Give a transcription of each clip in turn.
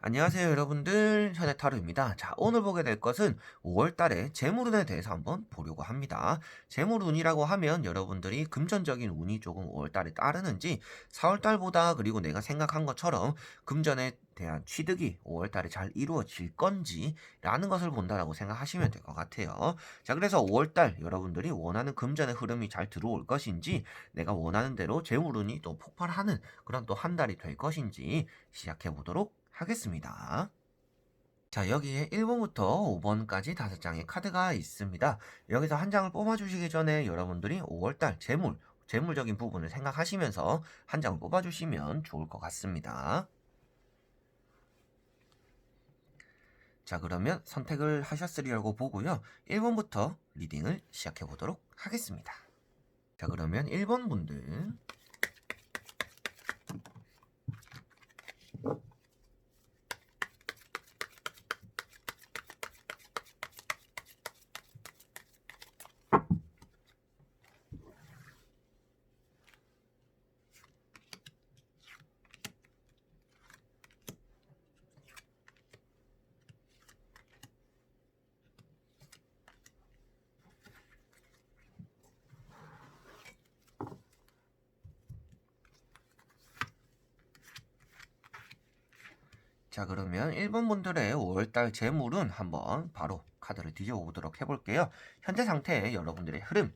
안녕하세요 여러분들, 현해타로입니다. 자, 오늘 보게 될 것은 5월달의 재물운에 대해서 한번 보려고 합니다. 재물운이라고 하면 여러분들이 금전적인 운이 조금 5월달에 따르는지, 4월달보다 그리고 내가 생각한 것처럼 금전에 대한 취득이 5월달에 잘 이루어질 건지 라는 것을 본다라고 생각하시면 될 것 같아요. 자, 그래서 5월달 여러분들이 원하는 금전의 흐름이 잘 들어올 것인지, 내가 원하는 대로 재물운이 또 폭발하는 그런 또 한 달이 될 것인지 시작해 보도록 하겠습니다. 자, 여기에 1번부터 5번까지 5장의 카드가 있습니다. 여기서 한 장을 뽑아주시기 전에 여러분들이 5월달 재물적인 부분을 생각하시면서 한 장을 뽑아주시면 좋을 것 같습니다. 자, 그러면 선택을 하셨으리라고 보고요. 1번부터 리딩을 시작해 보도록 하겠습니다. 자, 그러면 1번 분들. 자, 그러면 1번 분들의 5월달 재물은 한번 바로 카드를 뒤집어 보도록 해볼게요. 현재 상태의 여러분들의 흐름.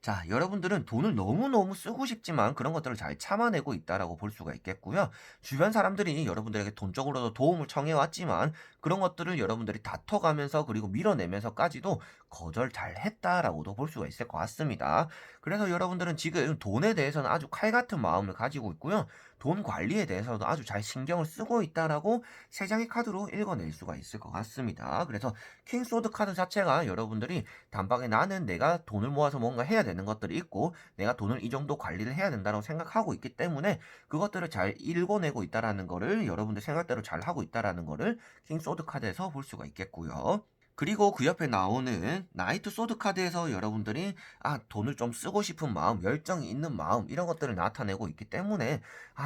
자, 여러분들은 돈을 너무너무 쓰고 싶지만 그런 것들을 잘 참아내고 있다라고 볼 수가 있겠고요. 주변 사람들이 여러분들에게 돈적으로도 도움을 청해왔지만 그런 것들을 여러분들이 다퉈가면서 그리고 밀어내면서까지도 거절 잘 했다라고도 볼 수가 있을 것 같습니다. 그래서 여러분들은 지금 돈에 대해서는 아주 칼 같은 마음을 가지고 있고요. 돈 관리에 대해서도 아주 잘 신경을 쓰고 있다라고 세 장의 카드로 읽어낼 수가 있을 것 같습니다. 그래서 킹소드 카드 자체가 여러분들이 단박에 나는 내가 돈을 모아서 뭔가 해야 되는 것들이 있고 내가 돈을 이 정도 관리를 해야 된다고 생각하고 있기 때문에 그것들을 잘 읽어내고 있다라는 거를 여러분들 생각대로 잘 하고 있다라는 거를 킹소드 카드에서 볼 수가 있겠고요. 그리고 그 옆에 나오는 나이트 소드 카드에서 여러분들이 돈을 좀 쓰고 싶은 마음, 열정이 있는 마음 이런 것들을 나타내고 있기 때문에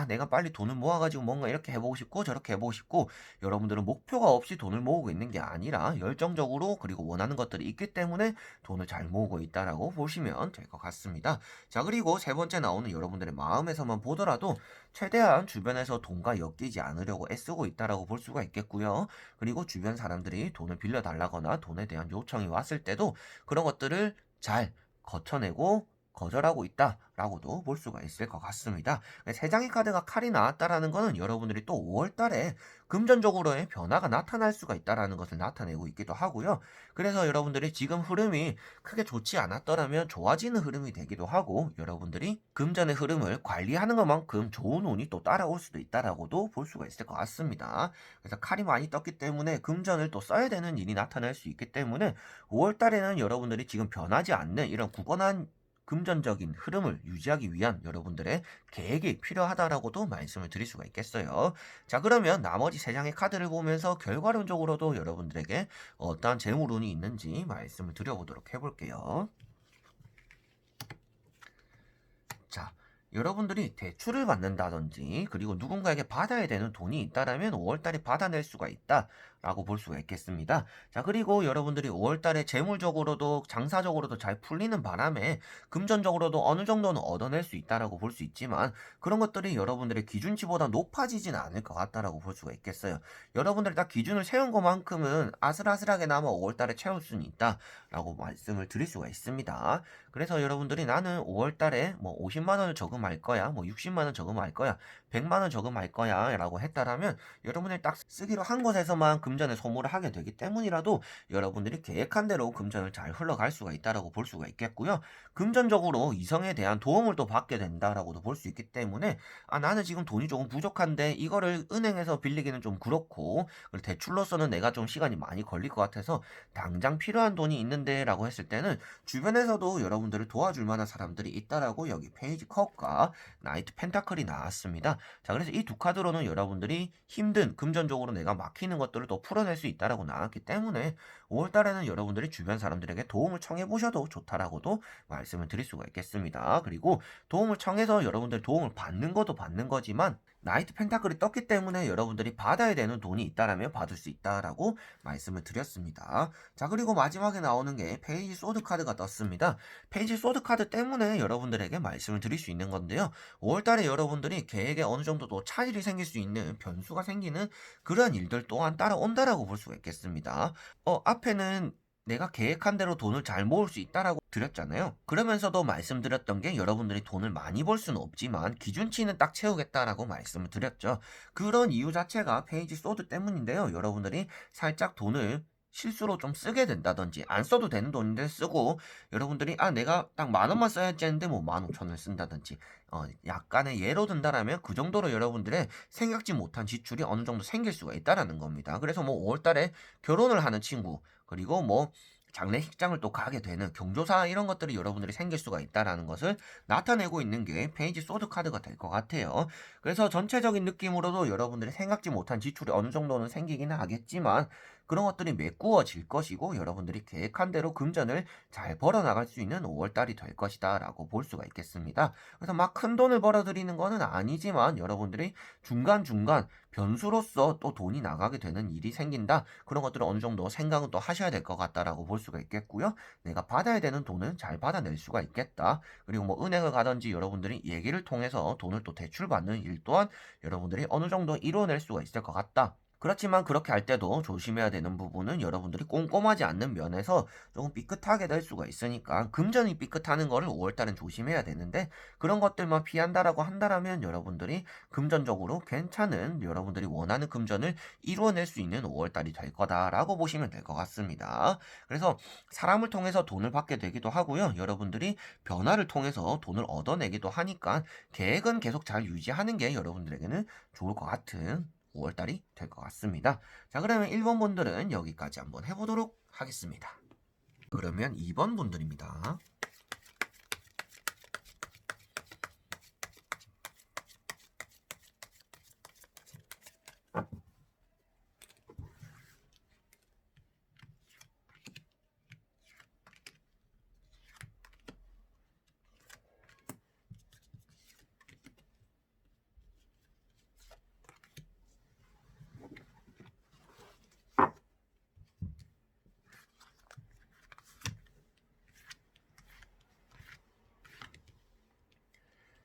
내가 빨리 돈을 모아가지고 뭔가 이렇게 해보고 싶고 저렇게 해보고 싶고 여러분들은 목표가 없이 돈을 모으고 있는 게 아니라 열정적으로 그리고 원하는 것들이 있기 때문에 돈을 잘 모으고 있다라고 보시면 될 것 같습니다. 자, 그리고 세 번째 나오는 여러분들의 마음에서만 보더라도 최대한 주변에서 돈과 엮이지 않으려고 애쓰고 있다라고 볼 수가 있겠고요. 그리고 주변 사람들이 돈을 빌려달라거나 돈에 대한 요청이 왔을 때도 그런 것들을 잘 거쳐내고 거절하고 있다라고도 볼 수가 있을 것 같습니다. 세 장의 카드가 칼이 나왔다라는 것은 여러분들이 또 5월 달에 금전적으로의 변화가 나타날 수가 있다라는 것을 나타내고 있기도 하고요. 그래서 여러분들이 지금 흐름이 크게 좋지 않았더라면 좋아지는 흐름이 되기도 하고 여러분들이 금전의 흐름을 관리하는 것만큼 좋은 운이 또 따라올 수도 있다라고도 볼 수가 있을 것 같습니다. 그래서 칼이 많이 떴기 때문에 금전을 또 써야 되는 일이 나타날 수 있기 때문에 5월 달에는 여러분들이 지금 변하지 않는 이런 굳건한 금전적인 흐름을 유지하기 위한 여러분들의 계획이 필요하다라고도 말씀을 드릴 수가 있겠어요. 자, 그러면 나머지 세 장의 카드를 보면서 결과론적으로도 여러분들에게 어떠한 재물운이 있는지 말씀을 드려보도록 해볼게요. 자, 여러분들이 대출을 받는다든지 그리고 누군가에게 받아야 되는 돈이 있다라면 5월달에 받아낼 수가 있다라고 볼 수가 있겠습니다. 자, 그리고 여러분들이 5월달에 재물적으로도 장사적으로도 잘 풀리는 바람에 금전적으로도 어느 정도는 얻어낼 수 있다라고 볼 수 있지만 그런 것들이 여러분들의 기준치보다 높아지진 않을 것 같다라고 볼 수가 있겠어요. 여러분들이 딱 기준을 세운 것만큼은 아슬아슬하게나마 5월달에 채울 수는 있다라고 말씀을 드릴 수가 있습니다. 그래서 여러분들이 나는 5월달에 뭐 50만 원을 저금할 거야, 뭐 60만 원 저금할 거야, 100만 원 저금할 거야 라고 했다라면 여러분들이 딱 쓰기로 한 곳에서만 금전의 소모를 하게 되기 때문이라도 여러분들이 계획한 대로 금전을 잘 흘러갈 수가 있다라고 볼 수가 있겠고요. 금전적으로 이성에 대한 도움을 또 받게 된다라고도 볼 수 있기 때문에 나는 지금 돈이 조금 부족한데 이거를 은행에서 빌리기는 좀 그렇고 대출로서는 내가 좀 시간이 많이 걸릴 것 같아서 당장 필요한 돈이 있는데 라고 했을 때는 주변에서도 여러분들을 도와줄 만한 사람들이 있다라고 여기 페이지 컵과 나이트 펜타클이 나왔습니다. 자, 그래서 이 두 카드로는 여러분들이 힘든 금전적으로 내가 막히는 것들을 또 풀어낼 수 있다라고 나왔기 때문에 5월달에는 여러분들이 주변 사람들에게 도움을 청해 보셔도 좋다라고도 말씀을 드릴 수가 있겠습니다. 그리고 도움을 청해서 여러분들 도움을 받는 것도 받는 거지만 나이트 펜타클이 떴기 때문에 여러분들이 받아야 되는 돈이 있다라면 받을 수 있다라고 말씀을 드렸습니다. 자, 그리고 마지막에 나오는 게 페이지 소드 카드가 떴습니다. 페이지 소드 카드 때문에 여러분들에게 말씀을 드릴 수 있는 건데요. 5월달에 여러분들이 계획에 어느 정도 또 차질이 생길 수 있는 변수가 생기는 그러한 일들 또한 따라온다라고 볼 수가 있겠습니다. 앞에는 내가 계획한 대로 돈을 잘 모을 수 있다라고 드렸잖아요. 그러면서도 말씀드렸던 게 여러분들이 돈을 많이 벌 수는 없지만 기준치는 딱 채우겠다라고 말씀을 드렸죠. 그런 이유 자체가 페이지 소드 때문인데요. 여러분들이 살짝 돈을 실수로 좀 쓰게 된다든지 안 써도 되는 돈인데 쓰고 여러분들이 내가 딱 10,000원만 써야지 했는데 뭐 15,000원을 쓴다든지 약간의 예로 든다라면 그 정도로 여러분들의 생각지 못한 지출이 어느 정도 생길 수가 있다라는 겁니다. 그래서 뭐 5월달에 결혼을 하는 친구 그리고 뭐 장례식장을 또 가게 되는 경조사 이런 것들이 여러분들이 생길 수가 있다라는 것을 나타내고 있는 게 페이지 소드 카드가 될 것 같아요. 그래서 전체적인 느낌으로도 여러분들이 생각지 못한 지출이 어느 정도는 생기기는 하겠지만 그런 것들이 메꾸어질 것이고 여러분들이 계획한 대로 금전을 잘 벌어나갈 수 있는 5월달이 될 것이다 라고 볼 수가 있겠습니다. 그래서 막 큰 돈을 벌어들이는 거는 아니지만 여러분들이 중간중간 변수로서 또 돈이 나가게 되는 일이 생긴다. 그런 것들을 어느 정도 생각은 또 하셔야 될 것 같다라고 볼 수가 있겠고요. 내가 받아야 되는 돈은 잘 받아낼 수가 있겠다. 그리고 뭐 은행을 가든지 여러분들이 얘기를 통해서 돈을 또 대출받는 일 또한 여러분들이 어느 정도 이뤄낼 수가 있을 것 같다. 그렇지만 그렇게 할 때도 조심해야 되는 부분은 여러분들이 꼼꼼하지 않는 면에서 조금 삐끗하게 될 수가 있으니까 금전이 삐끗하는 거를 5월달은 조심해야 되는데 그런 것들만 피한다라고 한다라면 여러분들이 금전적으로 괜찮은 여러분들이 원하는 금전을 이루어낼 수 있는 5월달이 될 거다라고 보시면 될 것 같습니다. 그래서 사람을 통해서 돈을 받게 되기도 하고요. 여러분들이 변화를 통해서 돈을 얻어내기도 하니까 계획은 계속 잘 유지하는 게 여러분들에게는 좋을 것 같은 5월달이 될 것 같습니다. 자, 그러면 1번 분들은 여기까지 한번 해보도록 하겠습니다. 그러면 2번 분들입니다.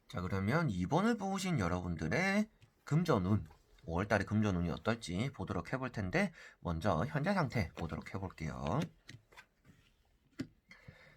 자, 그러면 2번을 뽑으신 여러분들의 금전운 5월달에 금전운이 어떨지 보도록 해볼 텐데 먼저 현재 상태 보도록 해볼게요.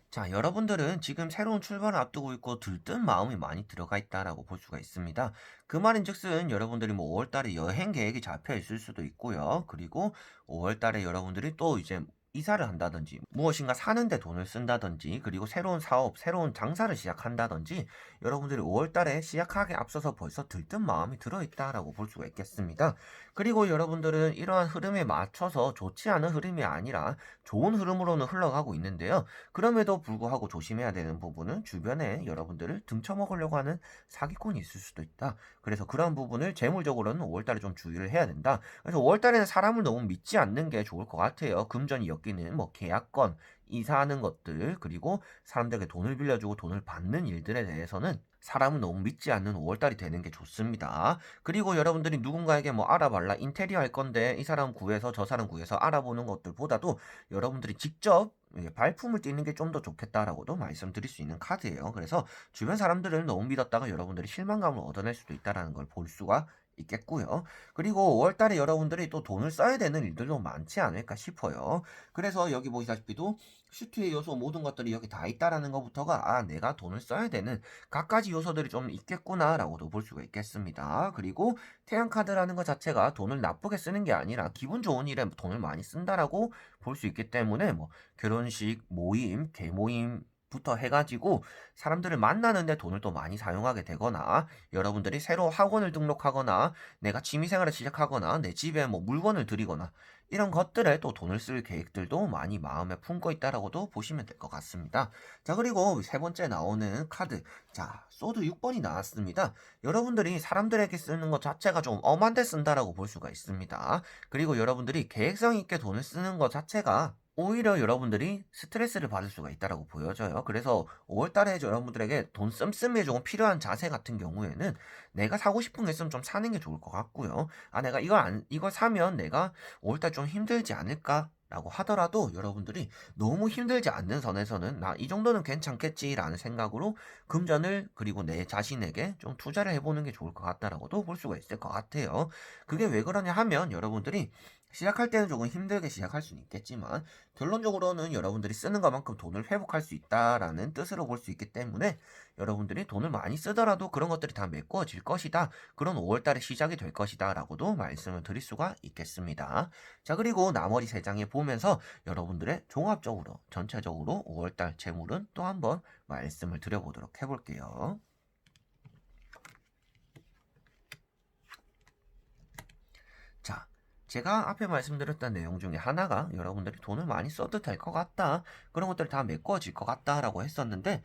자, 여러분들은 지금 새로운 출발을 앞두고 있고 들뜬 마음이 많이 들어가 있다라고 볼 수가 있습니다. 그 말인즉슨 여러분들이 뭐 5월달에 여행 계획이 잡혀 있을 수도 있고요. 그리고 5월달에 여러분들이 또 이제 이사를 한다든지 무엇인가 사는데 돈을 쓴다든지 그리고 새로운 사업, 새로운 장사를 시작한다든지 여러분들이 5월달에 시작하기에 앞서서 벌써 들뜬 마음이 들어있다라고 볼 수가 있겠습니다. 그리고 여러분들은 이러한 흐름에 맞춰서 좋지 않은 흐름이 아니라 좋은 흐름으로는 흘러가고 있는데요. 그럼에도 불구하고 조심해야 되는 부분은 주변에 여러분들을 등쳐먹으려고 하는 사기꾼이 있을 수도 있다. 그래서 그런 부분을 재물적으로는 5월달에 좀 주의를 해야 된다. 그래서 5월달에는 사람을 너무 믿지 않는 게 좋을 것 같아요. 금전이 엮이는 뭐 계약건, 이사하는 것들, 그리고 사람들에게 돈을 빌려주고 돈을 받는 일들에 대해서는 사람은 너무 믿지 않는 5월달이 되는 게 좋습니다. 그리고 여러분들이 누군가에게 뭐 알아봐라, 인테리어 할 건데 이 사람 구해서 저 사람 구해서 알아보는 것들보다도 여러분들이 직접 발품을 띄는 게 좀 더 좋겠다라고도 말씀드릴 수 있는 카드예요. 그래서 주변 사람들을 너무 믿었다가 여러분들이 실망감을 얻어낼 수도 있다는 걸 볼 수가 있겠고요. 그리고 5월달에 여러분들이 또 돈을 써야 되는 일들도 많지 않을까 싶어요. 그래서 여기 보시다시피도 슈트의 요소 모든 것들이 여기 다 있다라는 것부터가 내가 돈을 써야 되는 갖가지 요소들이 좀 있겠구나라고도 볼 수가 있겠습니다. 그리고 태양카드라는 것 자체가 돈을 나쁘게 쓰는 게 아니라 기분 좋은 일에 돈을 많이 쓴다라고 볼 수 있기 때문에 뭐 결혼식, 모임, 개모임 부터 해가지고 사람들을 만나는데 돈을 또 많이 사용하게 되거나 여러분들이 새로 학원을 등록하거나 내가 취미생활을 시작하거나 내 집에 뭐 물건을 들이거나 이런 것들에 또 돈을 쓸 계획들도 많이 마음에 품고 있다라고도 보시면 될 것 같습니다. 자, 그리고 세 번째 나오는 카드. 자, 소드 6번이 나왔습니다. 여러분들이 사람들에게 쓰는 것 자체가 좀 엄한데 쓴다라고 볼 수가 있습니다. 그리고 여러분들이 계획성 있게 돈을 쓰는 것 자체가 오히려 여러분들이 스트레스를 받을 수가 있다라고 보여져요. 그래서 5월 달에 여러분들에게 돈 씀씀이에 조금 필요한 자세 같은 경우에는 내가 사고 싶은 게 있으면 좀 사는 게 좋을 것 같고요. 아, 내가 이걸 사면 내가 5월 달 좀 힘들지 않을까? 라고 하더라도 여러분들이 너무 힘들지 않는 선에서는 나 이 정도는 괜찮겠지라는 생각으로 금전을 그리고 내 자신에게 좀 투자를 해보는 게 좋을 것 같다라고도 볼 수가 있을 것 같아요. 그게 왜 그러냐 하면 여러분들이 시작할 때는 조금 힘들게 시작할 수는 있겠지만 결론적으로는 여러분들이 쓰는 것만큼 돈을 회복할 수 있다라는 뜻으로 볼 수 있기 때문에 여러분들이 돈을 많이 쓰더라도 그런 것들이 다 메꿔질 것이다. 그런 5월달에 시작이 될 것이다. 라고도 말씀을 드릴 수가 있겠습니다. 자, 그리고 나머지 세 장에 보면서 여러분들의 종합적으로 전체적으로 5월달 재물은 또 한번 말씀을 드려보도록 해볼게요. 자, 제가 앞에 말씀드렸던 내용 중에 하나가 여러분들이 돈을 많이 써도 될 것 같다. 그런 것들이 다 메꿔질 것 같다라고 했었는데,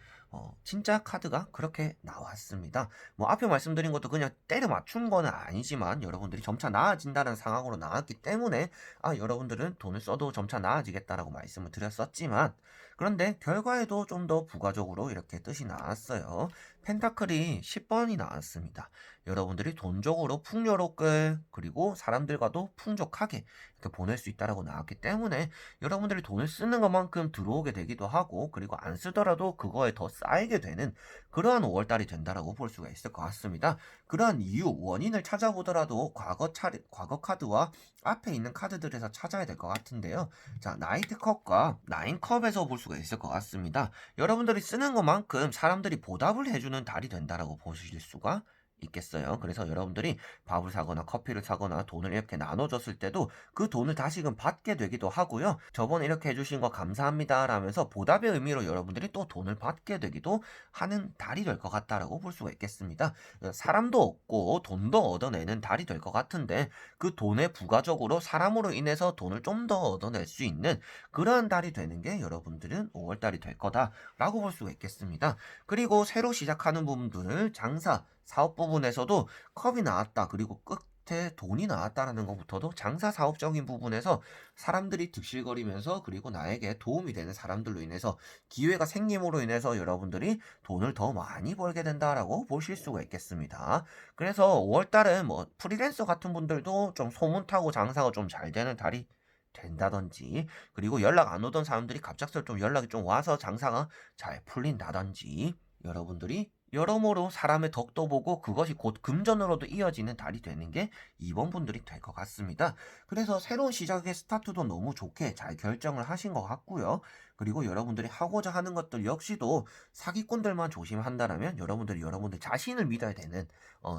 진짜 카드가 그렇게 나왔습니다. 뭐 앞에 말씀드린 것도 그냥 때려 맞춘 거는 아니지만 여러분들이 점차 나아진다는 상황으로 나왔기 때문에 여러분들은 돈을 써도 점차 나아지겠다라고 말씀을 드렸었지만 그런데 결과에도 좀 더 부가적으로 이렇게 뜻이 나왔어요. 펜타클이 10번이 나왔습니다. 여러분들이 돈적으로 풍요롭게 그리고 사람들과도 풍족하게 이렇게 보낼 수 있다라고 나왔기 때문에 여러분들이 돈을 쓰는 것만큼 들어오게 되기도 하고 그리고 안 쓰더라도 그거에 더 쌓이게 되는 그러한 5월달이 된다라고 볼 수가 있을 것 같습니다. 그러한 이유 원인을 찾아보더라도 과거 카드와 앞에 있는 카드들에서 찾아야 될 것 같은데요. 자, 나이트컵과 나인컵에서 볼 수가 있을 것 같습니다. 여러분들이 쓰는 것만큼 사람들이 보답을 해주는 달이 된다라고 보실 수가 있겠어요. 그래서 여러분들이 밥을 사거나 커피를 사거나 돈을 이렇게 나눠줬을 때도 그 돈을 다시금 받게 되기도 하고요. 저번에 이렇게 해주신 거 감사합니다 라면서 보답의 의미로 여러분들이 또 돈을 받게 되기도 하는 달이 될 것 같다라고 볼 수가 있겠습니다. 사람도 얻고 돈도 얻어내는 달이 될 것 같은데 그 돈에 부가적으로 사람으로 인해서 돈을 좀 더 얻어낼 수 있는 그러한 달이 되는 게 여러분들은 5월달이 될 거다라고 볼 수가 있겠습니다. 그리고 새로 시작하는 부분들을 장사 사업 부분에서도 컵이 나왔다. 그리고 끝에 돈이 나왔다라는 것부터도 장사 사업적인 부분에서 사람들이 득실거리면서 그리고 나에게 도움이 되는 사람들로 인해서 기회가 생김으로 인해서 여러분들이 돈을 더 많이 벌게 된다라고 보실 수가 있겠습니다. 그래서 5월달은 뭐 프리랜서 같은 분들도 좀 소문 타고 장사가 좀 잘 되는 달이 된다든지 그리고 연락 안 오던 사람들이 갑작스레 좀 연락이 좀 와서 장사가 잘 풀린다든지 여러분들이 여러모로 사람의 덕도 보고 그것이 곧 금전으로도 이어지는 달이 되는 게 이번 분들이 될 것 같습니다. 그래서 새로운 시작의 스타트도 너무 좋게 잘 결정을 하신 것 같고요. 그리고 여러분들이 하고자 하는 것들 역시도 사기꾼들만 조심한다라면 여러분들이 여러분들 자신을 믿어야 되는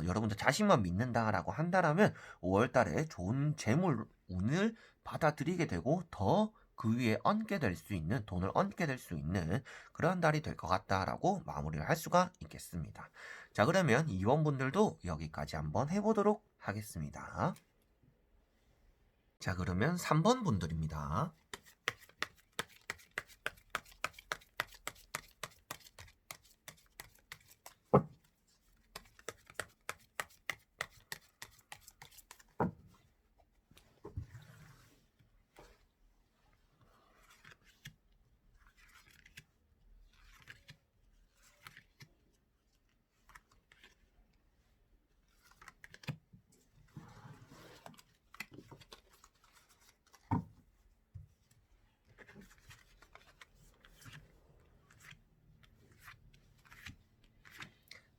여러분들 자신만 믿는다라고 한다라면 5월달에 좋은 재물 운을 받아들이게 되고 더 그 위에 얹게 될 수 있는 돈을 얹게 될 수 있는 그런 달이 될 것 같다라고 마무리를 할 수가 있겠습니다. 자, 그러면 2번 분들도 여기까지 한번 해보도록 하겠습니다. 자, 그러면 3번 분들입니다.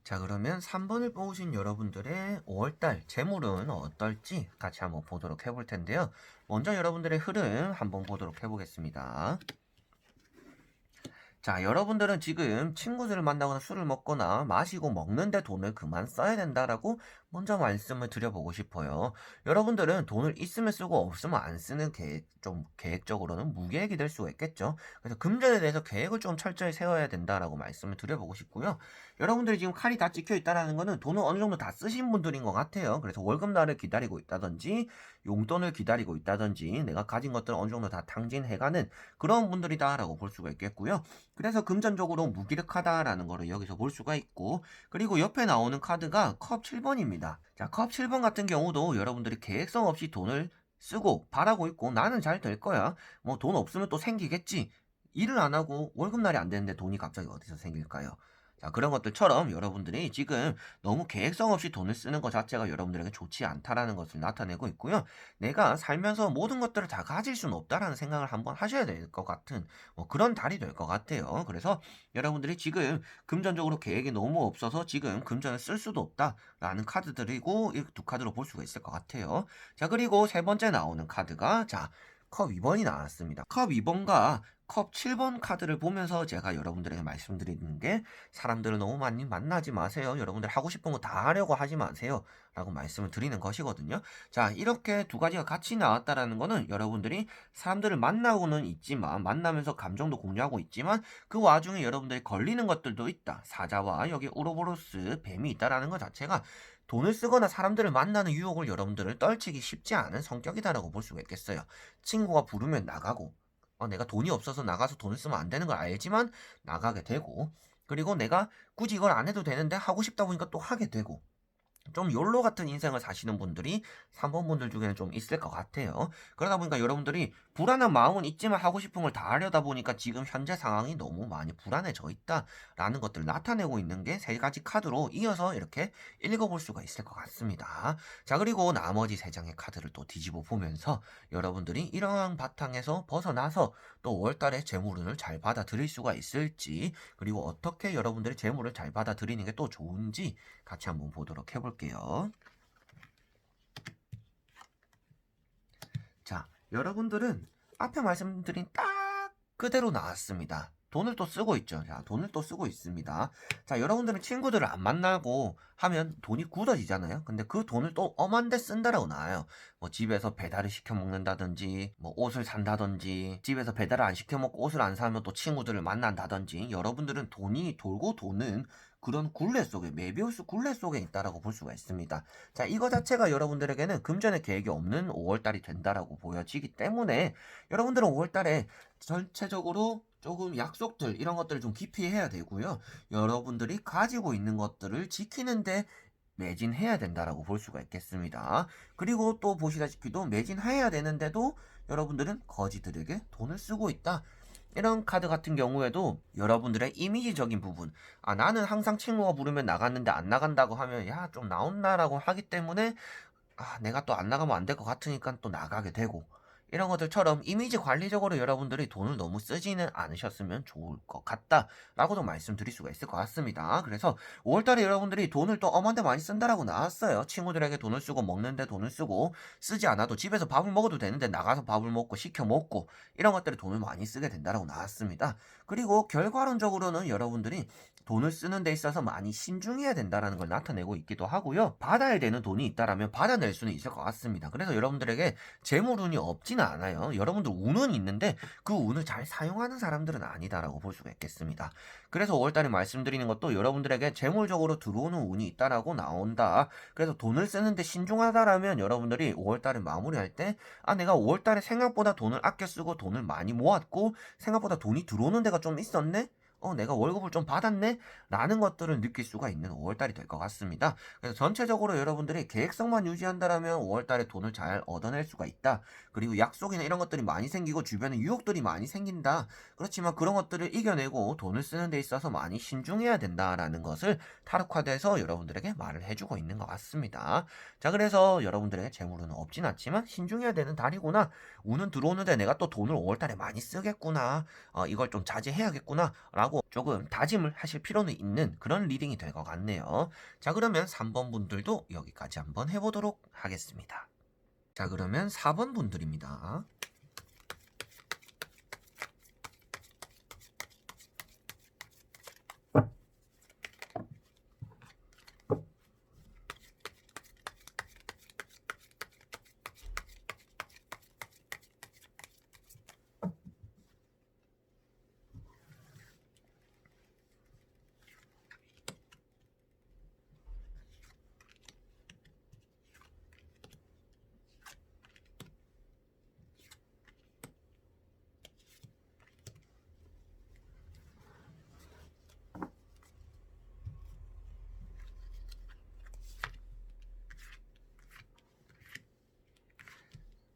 자, 그러면 3번을 뽑으신 여러분들의 5월달 재물은 어떨지 같이 한번 보도록 해볼 텐데요. 먼저 여러분들의 흐름 한번 보도록 해보겠습니다. 자, 여러분들은 지금 친구들을 만나거나 술을 먹거나 마시고 먹는데 돈을 그만 써야 된다라고 먼저 말씀을 드려보고 싶어요. 여러분들은 돈을 있으면 쓰고 없으면 안 쓰는 계획적으로는 무계획이 될 수가 있겠죠. 그래서 금전에 대해서 계획을 좀 철저히 세워야 된다라고 말씀을 드려보고 싶고요. 여러분들이 지금 칼이 다 찍혀 있다라는 거는 돈을 어느 정도 다 쓰신 분들인 것 같아요. 그래서 월급날을 기다리고 있다든지 용돈을 기다리고 있다든지 내가 가진 것들을 어느 정도 다 탕진해가는 그런 분들이다라고 볼 수가 있겠고요. 그래서 금전적으로 무기력하다라는 거를 여기서 볼 수가 있고 그리고 옆에 나오는 카드가 컵 7번입니다. 자, 컵 7번 같은 경우도 여러분들이 계획성 없이 돈을 쓰고 바라고 있고 '나는 잘 될 거야. 뭐 돈 없으면 또 생기겠지.' 일을 안 하고 월급날이 안 되는데 돈이 갑자기 어디서 생길까요? 자, 그런 것들처럼 여러분들이 지금 너무 계획성 없이 돈을 쓰는 것 자체가 여러분들에게 좋지 않다라는 것을 나타내고 있고요. 내가 살면서 모든 것들을 다 가질 수는 없다라는 생각을 한번 하셔야 될 것 같은 그런 달이 될 것 같아요. 그래서 여러분들이 지금 금전적으로 계획이 너무 없어서 지금 금전을 쓸 수도 없다라는 카드들이고 이 두 카드로 볼 수가 있을 것 같아요. 자, 그리고 세 번째 나오는 카드가 컵 2번이 나왔습니다. 컵 2번과 컵 7번 카드를 보면서 제가 여러분들에게 말씀드리는 게 사람들을 너무 많이 만나지 마세요. 여러분들 하고 싶은 거 다 하려고 하지 마세요. 라고 말씀을 드리는 것이거든요. 자, 이렇게 두 가지가 같이 나왔다라는 거는 여러분들이 사람들을 만나고는 있지만, 만나면서 감정도 공유하고 있지만, 그 와중에 여러분들이 걸리는 것들도 있다. 사자와 여기 우로보로스, 뱀이 있다라는 것 자체가 돈을 쓰거나 사람들을 만나는 유혹을 여러분들을 떨치기 쉽지 않은 성격이다라고 볼 수가 있겠어요. 친구가 부르면 나가고, 내가 돈이 없어서 나가서 돈을 쓰면 안 되는 걸 알지만 나가게 되고, 그리고 내가 굳이 이걸 안 해도 되는데 하고 싶다 보니까 또 하게 되고, 좀 욜로 같은 인생을 사시는 분들이 3번 분들 중에는 좀 있을 것 같아요. 그러다 보니까 여러분들이 불안한 마음은 있지만 하고 싶은 걸 다 하려다 보니까 지금 현재 상황이 너무 많이 불안해져 있다라는 것들을 나타내고 있는 게 세 가지 카드로 이어서 이렇게 읽어볼 수가 있을 것 같습니다. 자, 그리고 나머지 세 장의 카드를 또 뒤집어 보면서 여러분들이 이러한 바탕에서 벗어나서 또 5월달에 재물운을 잘 받아들일 수가 있을지, 그리고 어떻게 여러분들이 재물을 잘 받아들이는 게 또 좋은지 같이 한번 보도록 해볼게요. 자, 여러분들은 앞에 말씀드린 딱 그대로 나왔습니다. 돈을 또 쓰고 있죠. 자, 돈을 또 쓰고 있습니다. 자, 여러분들은 친구들을 안 만나고 하면 돈이 굳어지잖아요. 근데 그 돈을 또 엄한데 쓴다라고 나와요. 뭐 집에서 배달을 시켜 먹는다든지, 뭐 옷을 산다든지, 집에서 배달을 안 시켜 먹고 옷을 안 사면 또 친구들을 만난다든지, 여러분들은 돈이 돌고 도는 그런 굴레 속에, 메비우스 굴레 속에 있다라고 볼 수가 있습니다. 자, 이거 자체가 여러분들에게는 금전의 계획이 없는 5월달이 된다라고 보여지기 때문에 여러분들은 5월달에 전체적으로 조금 약속들 이런 것들을 좀 깊이 해야 되고요. 여러분들이 가지고 있는 것들을 지키는데 매진해야 된다라고 볼 수가 있겠습니다. 그리고 또 보시다시피도 매진해야 되는데도 여러분들은 거지들에게 돈을 쓰고 있다. 이런 카드 같은 경우에도 여러분들의 이미지적인 부분, 나는 항상 친구가 부르면 나갔는데 안 나간다고 하면 야, 좀 나온나라고 하기 때문에 내가 또 안 나가면 안 될 것 같으니까 또 나가게 되고, 이런 것들처럼 이미지 관리적으로 여러분들이 돈을 너무 쓰지는 않으셨으면 좋을 것 같다라고도 말씀드릴 수가 있을 것 같습니다. 그래서 5월달에 여러분들이 돈을 또 엄한데 많이 쓴다라고 나왔어요. 친구들에게 돈을 쓰고 먹는데 돈을 쓰고, 쓰지 않아도 집에서 밥을 먹어도 되는데 나가서 밥을 먹고 시켜 먹고, 이런 것들에 돈을 많이 쓰게 된다라고 나왔습니다. 그리고 결과론적으로는 여러분들이 돈을 쓰는 데 있어서 많이 신중해야 된다라는 걸 나타내고 있기도 하고요. 받아야 되는 돈이 있다라면 받아낼 수는 있을 것 같습니다. 그래서 여러분들에게 재물운이 없지는 않아요. 여러분들 운은 있는데 그 운을 잘 사용하는 사람들은 아니다라고 볼 수가 있겠습니다. 그래서 5월달에 말씀드리는 것도 여러분들에게 재물적으로 들어오는 운이 있다라고 나온다. 그래서 돈을 쓰는데 신중하다라면 여러분들이 5월달에 마무리할 때 내가 5월달에 생각보다 돈을 아껴 쓰고 돈을 많이 모았고 생각보다 돈이 들어오는 데가 좀 있었네? 내가 월급을 좀 받았네? 라는 것들을 느낄 수가 있는 5월달이 될 것 같습니다. 그래서 전체적으로 여러분들이 계획성만 유지한다면 5월달에 돈을 잘 얻어낼 수가 있다. 그리고 약속이나 이런 것들이 많이 생기고 주변에 유혹들이 많이 생긴다. 그렇지만 그런 것들을 이겨내고 돈을 쓰는 데 있어서 많이 신중해야 된다라는 것을 타로카드에서 여러분들에게 말을 해주고 있는 것 같습니다. 자, 그래서 여러분들에게 재물은 없진 않지만 신중해야 되는 달이구나. 운은 들어오는데 내가 또 돈을 5월달에 많이 쓰겠구나. 이걸 좀 자제해야겠구나 라고 조금 다짐을 하실 필요는 있는 그런 리딩이 될 것 같네요. 자, 그러면 3번 분들도 여기까지 한번 해보도록 하겠습니다. 자, 그러면 4번 분들입니다.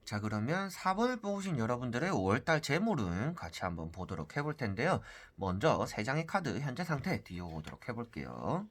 자, 그러면 4번을 뽑으신 여러분들의 5월달 재물은 같이 한번 보도록 해볼 텐데요. 먼저 3장의 카드 현재 상태 띄워보도록 해볼게요.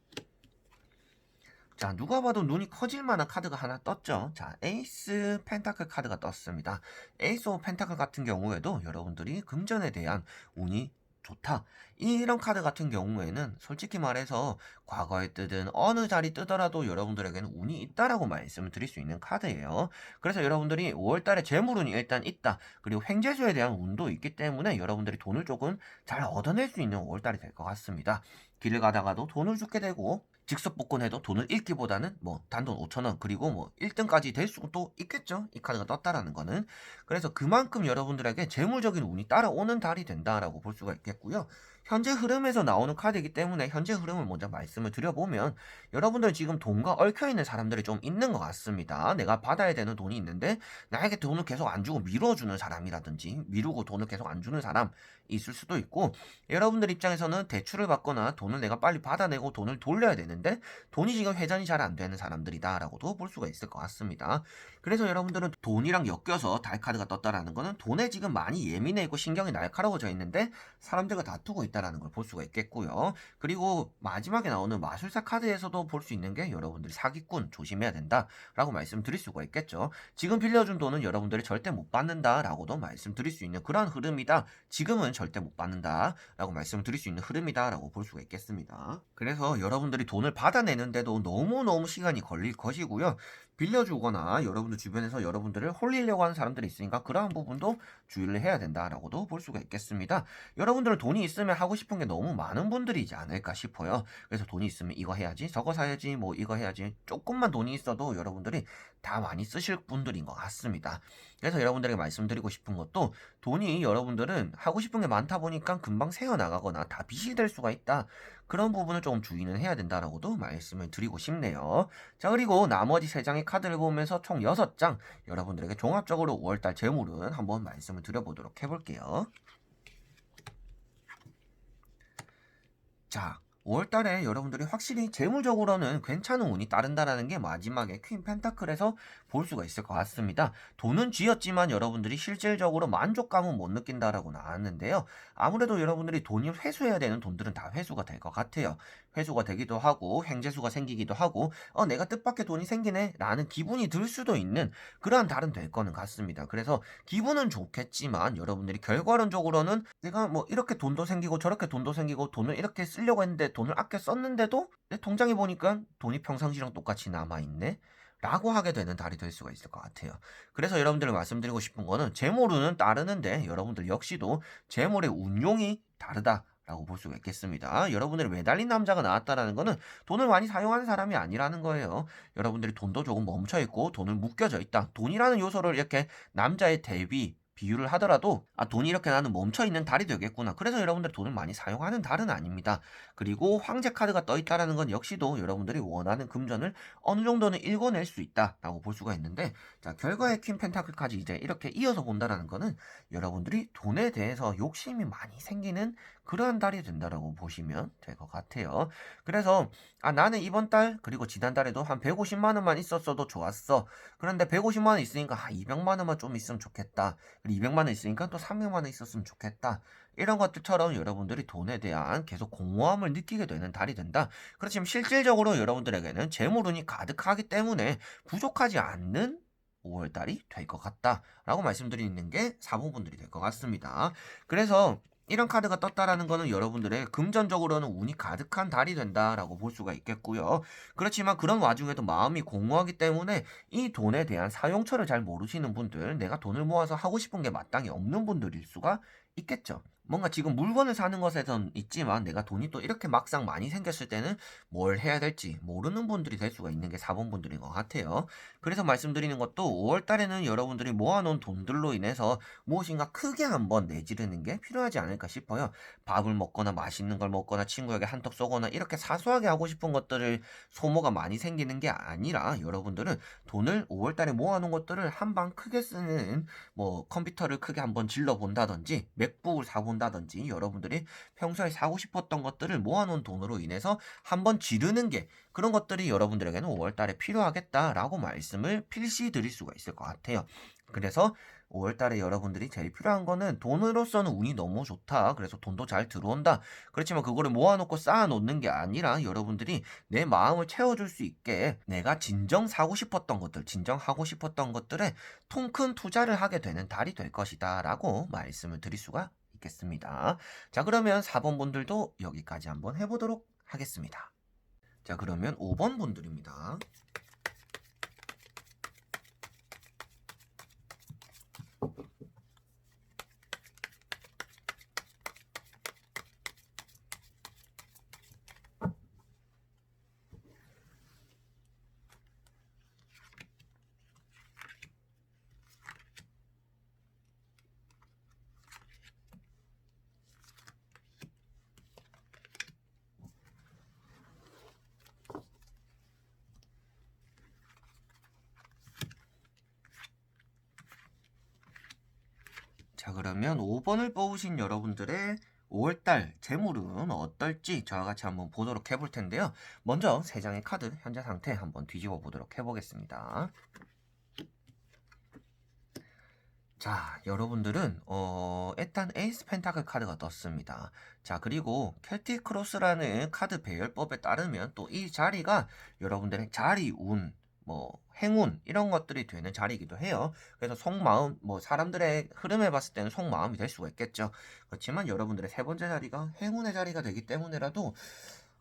자, 누가 봐도 눈이 커질 만한 카드가 하나 떴죠. 자, 에이스 펜타클 카드가 떴습니다. 에이스 오브 펜타클 같은 경우에도 여러분들이 금전에 대한 운이 좋다. 이런 카드 같은 경우에는 솔직히 말해서 과거에 뜨든 어느 자리 뜨더라도 여러분들에게는 운이 있다라고 말씀을 드릴 수 있는 카드예요. 그래서 여러분들이 5월달에 재물운이 일단 있다. 그리고 횡재수에 대한 운도 있기 때문에 여러분들이 돈을 조금 잘 얻어낼 수 있는 5월달이 될 것 같습니다. 길을 가다가도 돈을 주게 되고 직접 복권해도 돈을 잃기보다는 뭐 단돈 5,000원 그리고 뭐 1등까지 될 수도 있겠죠. 이 카드가 떴다라는 거는. 그래서 그만큼 여러분들에게 재물적인 운이 따라오는 달이 된다라고 볼 수가 있겠고요. 현재 흐름에서 나오는 카드이기 때문에 현재 흐름을 먼저 말씀을 드려보면 여러분들 지금 돈과 얽혀있는 사람들이 좀 있는 것 같습니다. 내가 받아야 되는 돈이 있는데 나에게 돈을 계속 안 주고 미뤄주는 사람이라든지 미루고 돈을 계속 안 주는 사람 있을 수도 있고 여러분들 입장에서는 대출을 받거나 돈을 내가 빨리 받아내고 돈을 돌려야 되는데 돈이 지금 회전이 잘 안 되는 사람들이다 라고도 볼 수가 있을 것 같습니다. 그래서 여러분들은 돈이랑 엮여서 달카드가 떴다라는 거는 돈에 지금 많이 예민해 있고 신경이 날카로워져 있는데 사람들과 다투고 있다라는 걸 볼 수가 있겠고요. 그리고 마지막에 나오는 마술사 카드에서도 볼 수 있는 게 여러분들이 사기꾼 조심해야 된다라고 말씀드릴 수가 있겠죠. 지금 빌려준 돈은 여러분들이 절대 못 받는다라고도 말씀드릴 수 있는 그런 흐름이다. 지금은 절대 못 받는다라고 말씀드릴 수 있는 흐름이다라고 볼 수가 있겠습니다. 그래서 여러분들이 돈을 받아내는데도 너무너무 시간이 걸릴 것이고요. 빌려주거나 여러분들 주변에서 여러분들을 홀리려고 하는 사람들이 있으니까 그러한 부분도 주의를 해야 된다라고도 볼 수가 있겠습니다. 여러분들은 돈이 있으면 하고 싶은 게 너무 많은 분들이지 않을까 싶어요. 그래서 돈이 있으면 이거 해야지, 저거 사야지, 뭐 이거 해야지. 조금만 돈이 있어도 여러분들이 다 많이 쓰실 분들인 것 같습니다. 그래서 여러분들에게 말씀드리고 싶은 것도 돈이 여러분들은 하고 싶은 게 많다 보니까 금방 새어나가거나 다 빚이 될 수가 있다. 그런 부분을 조금 주의는 해야 된다라고도 말씀을 드리고 싶네요. 자, 그리고 나머지 3장의 카드를 보면서 총 6장 여러분들에게 종합적으로 5월달 재물은 한번 말씀을 드려보도록 해볼게요. 자, 5월달에 여러분들이 확실히 재물적으로는 괜찮은 운이 따른다라는 게 마지막에 퀸 펜타클에서 볼 수가 있을 것 같습니다. 돈은 쥐었지만 여러분들이 실질적으로 만족감은 못 느낀다라고 나왔는데요. 아무래도 여러분들이 돈이 회수해야 되는 돈들은 다 회수가 될 것 같아요. 회수가 되기도 하고 횡재수가 생기기도 하고 내가 뜻밖의 돈이 생기네 라는 기분이 들 수도 있는 그러한 달은 될 거는 같습니다. 그래서 기분은 좋겠지만 여러분들이 결과론적으로는 내가 뭐 이렇게 돈도 생기고 저렇게 돈도 생기고 돈을 이렇게 쓰려고 했는데 돈을 아껴 썼는데도 내 통장에 보니까 돈이 평상시랑 똑같이 남아있네 라고 하게 되는 달이 될 수가 있을 것 같아요. 그래서 여러분들 말씀드리고 싶은 거는 재물운은 따르는데 여러분들 역시도 재물의 운용이 다르다 라고 볼 수가 있겠습니다. 여러분들이 매달린 남자가 나왔다라는 거는 돈을 많이 사용하는 사람이 아니라는 거예요. 여러분들이 돈도 조금 멈춰있고 돈을 묶여져 있다. 돈이라는 요소를 이렇게 남자의 대비 비유를 하더라도 돈이 이렇게 나는 멈춰있는 달이 되겠구나. 그래서 여러분들이 돈을 많이 사용하는 달은 아닙니다. 그리고 황제 카드가 떠있다라는 건 역시도 여러분들이 원하는 금전을 어느 정도는 읽어낼 수 있다라고 볼 수가 있는데 자, 결과의 퀸 펜타클까지 이제 이렇게 이어서 본다라는 거는 여러분들이 돈에 대해서 욕심이 많이 생기는 그러한 달이 된다라고 보시면 될 것 같아요. 그래서 나는 이번 달 그리고 지난달에도 한 150만 원만 있었어도 좋았어. 그런데 150만 원 있으니까 200만 원만 좀 있으면 좋겠다. 200만 원 있으니까 또 300만 원 있었으면 좋겠다. 이런 것들처럼 여러분들이 돈에 대한 계속 공허함을 느끼게 되는 달이 된다. 그렇지만 실질적으로 여러분들에게는 재물운이 가득하기 때문에 부족하지 않는 5월달이 될 것 같다라고 말씀드리는 게 4번 분들이 될 것 같습니다. 그래서 이런 카드가 떴다라는 거는 여러분들의 금전적으로는 운이 가득한 달이 된다라고 볼 수가 있겠고요. 그렇지만 그런 와중에도 마음이 공허하기 때문에 이 돈에 대한 사용처를 잘 모르시는 분들, 내가 돈을 모아서 하고 싶은 게 마땅히 없는 분들일 수가 있겠죠. 뭔가 지금 물건을 사는 것에선 있지만 내가 돈이 또 이렇게 막상 많이 생겼을 때는 뭘 해야 될지 모르는 분들이 될 수가 있는 게 4번 분들인 것 같아요. 그래서 말씀드리는 것도 5월 달에는 여러분들이 모아놓은 돈들로 인해서 무엇인가 크게 한번 내지르는 게 필요하지 않을까 싶어요. 밥을 먹거나 맛있는 걸 먹거나 친구에게 한턱 쏘거나 이렇게 사소하게 하고 싶은 것들을 소모가 많이 생기는 게 아니라 여러분들은 돈을 5월 달에 모아놓은 것들을 한 방 크게 쓰는 뭐 컴퓨터를 크게 한번 질러 본다든지 맥북을 사본다든지 여러분들이 평소에 사고 싶었던 것들을 모아놓은 돈으로 인해서 한번 지르는 게 그런 것들이 여러분들에게는 5월달에 필요하겠다라고 말씀을 필시 드릴 수가 있을 것 같아요. 그래서 5월 달에 여러분들이 제일 필요한 거는 돈으로서는 운이 너무 좋다. 그래서 돈도 잘 들어온다. 그렇지만 그거를 모아놓고 쌓아놓는 게 아니라 여러분들이 내 마음을 채워줄 수 있게 내가 진정 사고 싶었던 것들, 진정하고 싶었던 것들에 통 큰 투자를 하게 되는 달이 될 것이다. 라고 말씀을 드릴 수가 있겠습니다. 자, 그러면 4번 분들도 여기까지 한번 해보도록 하겠습니다. 자, 그러면 5번 분들입니다. 자, 그러면 5번을 뽑으신 여러분들의 5월달 재물은 어떨지 저와 같이 한번 보도록 해볼 텐데요. 먼저 3장의 카드 현재 상태 한번 뒤집어 보도록 해보겠습니다. 자, 여러분들은 일단 에이스 펜타클 카드가 떴습니다. 자, 그리고 켈틱 크로스라는 카드 배열법에 따르면 또 이 자리가 여러분들의 자리 운, 뭐 행운 이런 것들이 되는 자리이기도 해요. 그래서 속마음, 뭐 사람들의 흐름에 봤을 때는 속마음이 될 수가 있겠죠. 그렇지만 여러분들의 세 번째 자리가 행운의 자리가 되기 때문에라도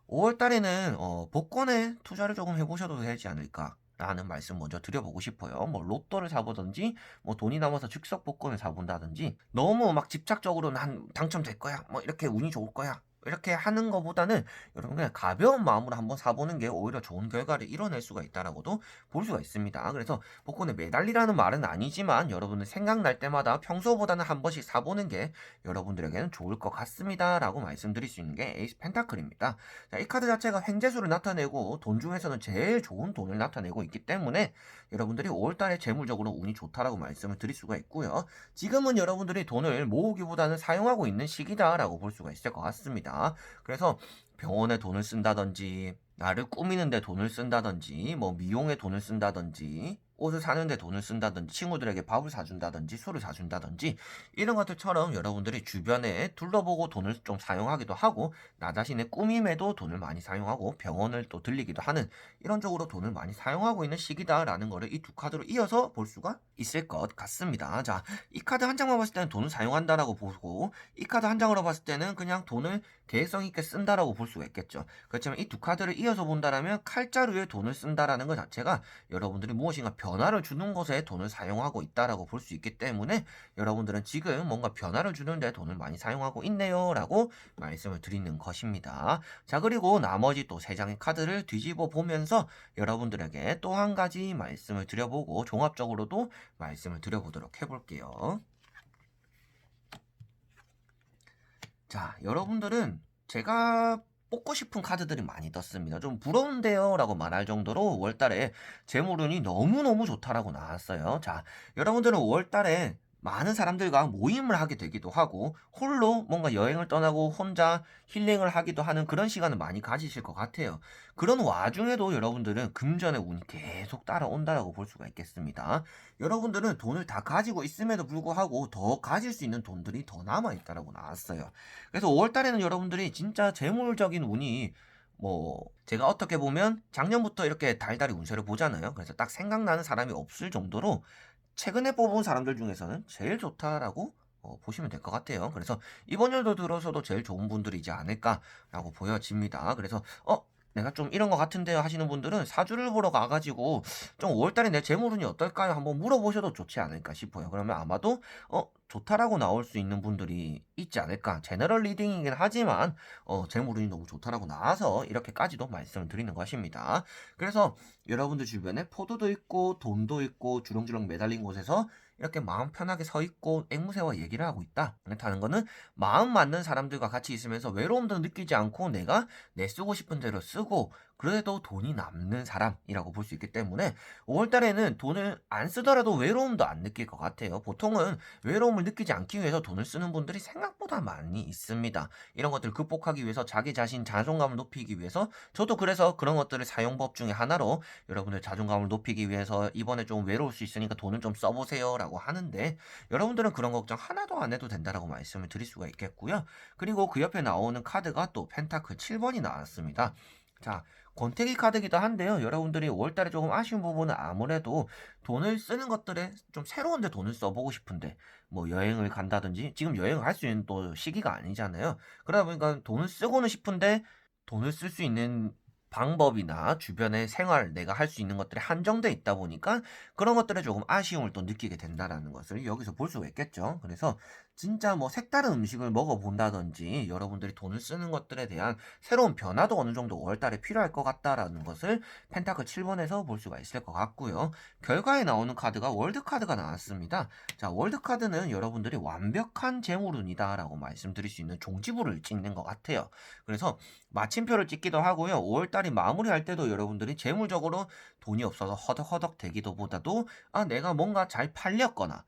5월 달에는 복권에 투자를 조금 해보셔도 되지 않을까 라는 말씀 먼저 드려보고 싶어요. 뭐 로또를 사보든지 뭐 돈이 남아서 즉석 복권을 사본다든지 너무 막 집착적으로 난 당첨될 거야 뭐 이렇게 운이 좋을 거야 이렇게 하는 것보다는 여러분 그냥 가벼운 마음으로 한번 사보는 게 오히려 좋은 결과를 이뤄낼 수가 있다라고도 볼 수가 있습니다. 그래서 복권에 매달리라는 말은 아니지만 여러분들 생각날 때마다 평소보다는 한 번씩 사보는 게 여러분들에게는 좋을 것 같습니다 라고 말씀드릴 수 있는 게 에이스 펜타클입니다. 자, 이 카드 자체가 횡재수를 나타내고 돈 중에서는 제일 좋은 돈을 나타내고 있기 때문에 여러분들이 5월달에 재물적으로 운이 좋다라고 말씀을 드릴 수가 있고요. 지금은 여러분들이 돈을 모으기보다는 사용하고 있는 시기다라고 볼 수가 있을 것 같습니다. 그래서 병원에 돈을 쓴다든지 나를 꾸미는데 돈을 쓴다든지 뭐 미용에 돈을 쓴다든지 옷을 사는데 돈을 쓴다든지 친구들에게 밥을 사준다든지 술을 사준다든지 이런 것들처럼 여러분들이 주변에 둘러보고 돈을 좀 사용하기도 하고 나 자신의 꾸밈에도 돈을 많이 사용하고 병원을 또 들리기도 하는 이런 쪽으로 돈을 많이 사용하고 있는 시기다라는 거를 이 두 카드로 이어서 볼 수가 있을 것 같습니다. 자, 이 카드 한 장만 봤을 때는 돈을 사용한다라고 보고 이 카드 한 장으로 봤을 때는 그냥 돈을 계획성 있게 쓴다라고 볼 수가 있겠죠. 그렇지만 이 두 카드를 이어서 본다라면 칼자루에 돈을 쓴다라는 것 자체가 여러분들이 무엇인가 변화를 주는 것에 돈을 사용하고 있다라고 볼 수 있기 때문에 여러분들은 지금 뭔가 변화를 주는데 돈을 많이 사용하고 있네요 라고 말씀을 드리는 것입니다. 자, 그리고 나머지 또 3장의 카드를 뒤집어 보면서 여러분들에게 또 한 가지 말씀을 드려보고 종합적으로도 말씀을 드려보도록 해볼게요. 자, 여러분들은 제가 뽑고 싶은 카드들이 많이 떴습니다. 좀 부러운데요 라고 말할 정도로 5월달에 재물운이 너무너무 좋다라고 나왔어요. 자, 여러분들은 5월달에 많은 사람들과 모임을 하게 되기도 하고 홀로 뭔가 여행을 떠나고 혼자 힐링을 하기도 하는 그런 시간을 많이 가지실 것 같아요. 그런 와중에도 여러분들은 금전의 운이 계속 따라온다라고 볼 수가 있겠습니다. 여러분들은 돈을 다 가지고 있음에도 불구하고 더 가질 수 있는 돈들이 더 남아있다라고 나왔어요. 그래서 5월달에는 여러분들이 진짜 재물적인 운이 뭐 제가 어떻게 보면 작년부터 이렇게 달달이 운세를 보잖아요. 그래서 딱 생각나는 사람이 없을 정도로 최근에 뽑은 사람들 중에서는 제일 좋다라고 보시면 될 것 같아요. 그래서 이번 연도 들어서도 제일 좋은 분들이지 않을까라고 보여집니다. 그래서 내가 좀 이런 것 같은데요 하시는 분들은 사주를 보러 가가지고 좀 5월달에 내 재물운이 어떨까요? 한번 물어보셔도 좋지 않을까 싶어요. 그러면 아마도 좋다라고 나올 수 있는 분들이 있지 않을까. 제너럴 리딩이긴 하지만 재물운이 너무 좋다라고 나와서 이렇게까지도 말씀을 드리는 것입니다. 그래서 여러분들 주변에 포도도 있고 돈도 있고 주렁주렁 매달린 곳에서 이렇게 마음 편하게 서 있고 앵무새와 얘기를 하고 있다. 그렇다는 거는 마음 맞는 사람들과 같이 있으면서 외로움도 느끼지 않고 내가 내 쓰고 싶은 대로 쓰고 그래도 돈이 남는 사람이라고 볼 수 있기 때문에 5월 달에는 돈을 안 쓰더라도 외로움도 안 느낄 것 같아요. 보통은 외로움을 느끼지 않기 위해서 돈을 쓰는 분들이 생각보다 많이 있습니다. 이런 것들을 극복하기 위해서 자기 자신 자존감을 높이기 위해서 저도 그래서 그런 것들을 사용법 중에 하나로 여러분들 자존감을 높이기 위해서 이번에 좀 외로울 수 있으니까 돈을 좀 써보세요라고 하는데 여러분들은 그런 걱정 하나도 안 해도 된다라고 말씀을 드릴 수가 있겠고요. 그리고 그 옆에 나오는 카드가 또 펜타클 7번이 나왔습니다. 자, 권태기 카드기도 한데요. 여러분들이 5월달에 조금 아쉬운 부분은 아무래도 돈을 쓰는 것들에 좀 새로운 데 돈을 써보고 싶은데 뭐 여행을 간다든지 지금 여행을 할 수 있는 또 시기가 아니잖아요. 그러다 보니까 돈을 쓰고는 싶은데 돈을 쓸 수 있는 방법이나 주변의 생활, 내가 할 수 있는 것들이 한정돼 있다 보니까 그런 것들에 조금 아쉬움을 또 느끼게 된다라는 것을 여기서 볼 수가 있겠죠. 그래서 진짜 뭐 색다른 음식을 먹어본다든지 여러분들이 돈을 쓰는 것들에 대한 새로운 변화도 어느 정도 5월달에 필요할 것 같다라는 것을 펜타클 7번에서 볼 수가 있을 것 같고요. 결과에 나오는 카드가 월드 카드가 나왔습니다. 자, 월드 카드는 여러분들이 완벽한 재물운이다라고 말씀드릴 수 있는 종지부를 찍는 것 같아요. 그래서 마침표를 찍기도 하고요. 5월달이 마무리할 때도 여러분들이 재물적으로 돈이 없어서 허덕허덕 되기도 보다도 내가 뭔가 잘 팔렸거나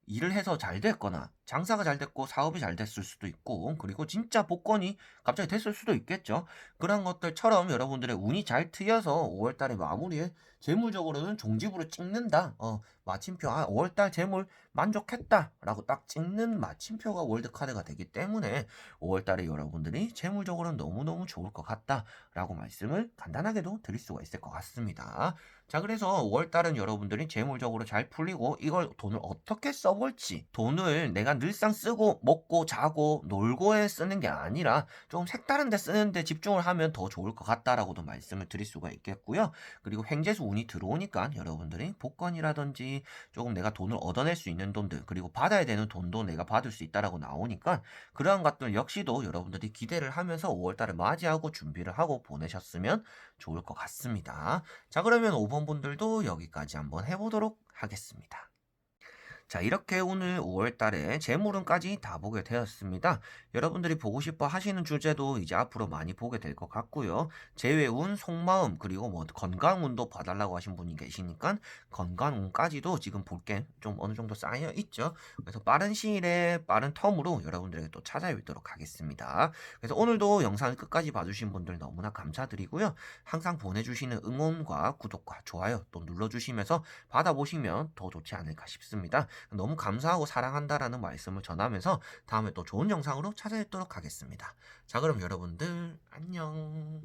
일을 해서 잘 됐거나 장사가 잘 됐고 사업이 잘 됐을 수도 있고 그리고 진짜 복권이 갑자기 됐을 수도 있겠죠. 그런 것들처럼 여러분들의 운이 잘 트여서 5월달의 마무리에 재물적으로는 종지부를 찍는다. 마침표 5월달 재물 만족했다라고 딱 찍는 마침표가 월드카드가 되기 때문에 5월달에 여러분들이 재물적으로는 너무너무 좋을 것 같다라고 말씀을 간단하게도 드릴 수가 있을 것 같습니다. 자, 그래서 5월달은 여러분들이 재물적으로 잘 풀리고 이걸 돈을 어떻게 써볼지 돈을 내가 늘상 쓰고 먹고 자고 놀고에 쓰는 게 아니라 좀 색다른 데 쓰는 데 집중을 하면 더 좋을 것 같다라고도 말씀을 드릴 수가 있겠고요. 그리고 횡재수 운이 들어오니까 여러분들이 복권이라든지 조금 내가 돈을 얻어낼 수 있는 돈들 그리고 받아야 되는 돈도 내가 받을 수 있다라고 나오니까 그러한 것들 역시도 여러분들이 기대를 하면서 5월달을 맞이하고 준비를 하고 보내셨으면 좋을 것 같습니다. 자, 그러면 5번 분들도 여기까지 한번 해보도록 하겠습니다. 자, 이렇게 오늘 5월달에 재물운까지 다 보게 되었습니다. 여러분들이 보고 싶어 하시는 주제도 이제 앞으로 많이 보게 될 것 같고요. 재회운, 속마음, 그리고 뭐 건강운도 봐달라고 하신 분이 계시니까 건강운까지도 지금 볼 게 좀 어느 정도 쌓여 있죠. 그래서 빠른 시일에 빠른 텀으로 여러분들에게 또 찾아뵙도록 하겠습니다. 그래서 오늘도 영상을 끝까지 봐주신 분들 너무나 감사드리고요. 항상 보내주시는 응원과 구독과 좋아요 또 눌러주시면서 받아보시면 더 좋지 않을까 싶습니다. 너무 감사하고 사랑한다라는 말씀을 전하면서 다음에 또 좋은 영상으로 찾아뵙도록 하겠습니다. 자, 그럼 여러분들 안녕.